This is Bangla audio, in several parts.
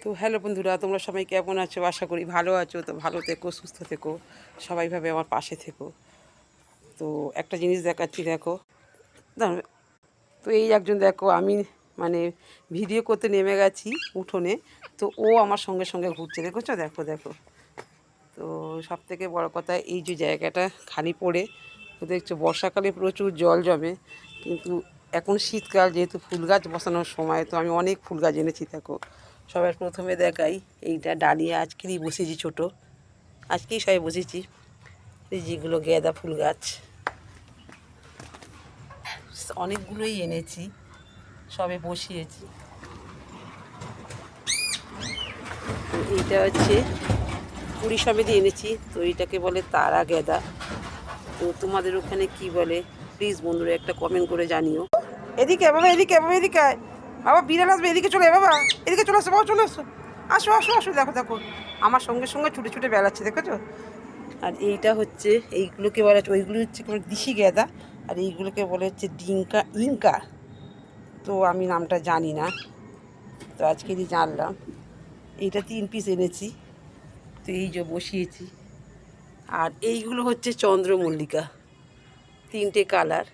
তো হ্যালো বন্ধুরা, তোমরা সবাই কেমন আছো? আশা করি ভালো আছো। তো ভালো থেকো, সুস্থ থেকো, সবাইভাবে আমার পাশে থেকো। তো একটা জিনিস দেখাচ্ছি, দেখো। তো এই একজন, দেখো, আমি মানে ভিডিও করতে নেমে গেছি উঠোনে, তো ও আমার সঙ্গে সঙ্গে ঘুরছে, দেখেছো? দেখো দেখো। তো সব থেকে বড়ো কথা, এই যে জায়গাটা খালি পড়ে, তো দেখছো বর্ষাকালে প্রচুর জল জমে, কিন্তু এখন শীতকাল, যেহেতু ফুল গাছ বসানোর সময়, তো আমি অনেক ফুল গাছ এনেছি। দেখো, সবার প্রথমে দেখাই, এইটা ডালিয়া আজকেরই বসেছি, ছোট, আজকেই সবাই বসেছি। এই যেগুলো গাঁদা ফুল গাছ, অনেকগুলোই এনেছি, সবে বসিয়েছি। এইটা হচ্ছে কুড়ি সমেতই এনেছি, তো এইটাকে বলে তারা গাঁদা। তো তোমাদের ওখানে কি বলে প্লিজ বন্ধুরা একটা কমেন্ট করে জানিও। এদিকে বাবা, এদিকে বাবা, এদিকে আয় বাবা, বিড়াল আসবে, এদিকে চলে বাবা, এদিকে চলে আসো বাবা, চলে আসো, আসো আসো আসো। দেখো দেখো, আমার সঙ্গে সঙ্গে ছুটে ছুটে বেড়াচ্ছে, দেখেছো? আর এইটা হচ্ছে, এইগুলোকে বলা হচ্ছে, ওইগুলো হচ্ছে দিশি গাঁদা, আর এইগুলোকে বলে হচ্ছে ডিঙ্কা ইনকা। তো আমি নামটা জানি না, তো আজকেরই জানলাম। এইটা 3 পিস এনেছি, তো এই যে বসিয়েছি। আর এইগুলো হচ্ছে চন্দ্রমল্লিকা, 3টে কালার,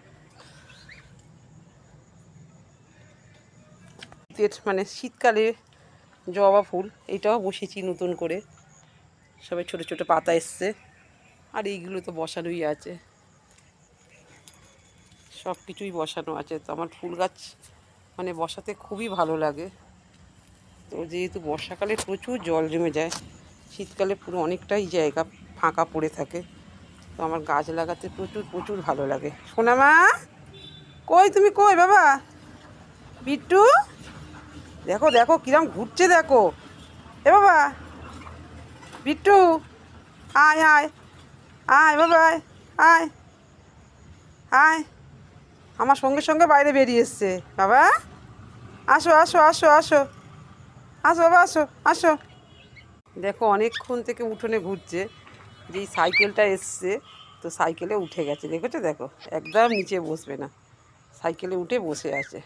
মানে শীতকালে জবা ফুল। এটাও বসিয়েছি নতুন করে, সবাই ছোটো ছোটো পাতা এসছে। আর এইগুলো তো বসানোই আছে, সব কিছুই বসানো আছে। তো আমার ফুল গাছ মানে বসাতে খুবই ভালো লাগে। তো যেহেতু বর্ষাকালে প্রচুর জল জমে যায়, শীতকালে পুরো অনেকটাই জায়গা ফাঁকা পড়ে থাকে, তো আমার গাছ লাগাতে প্রচুর প্রচুর ভালো লাগে। সোনামা, কই তুমি, কই বাবা? বিট্টু, দেখো দেখো কিরম ঘুরছে, দেখো। এ বাবা, বিট্টু, আয় আয় আয় বাবা, আয় আয় আয়, আমার সঙ্গে সঙ্গে বাইরে বেরিয়ে এসছে। বাবা, আসো আসো আসো আসো আসো বাবা, আসো আসো। দেখো অনেকক্ষণ থেকে উঠোনে ঘুরছে, যেই সাইকেলটা এসছে, তো সাইকেলে উঠে গেছে, দেখেছো? দেখো একদম নিচে বসবে না, সাইকেলে উঠে বসে আছে।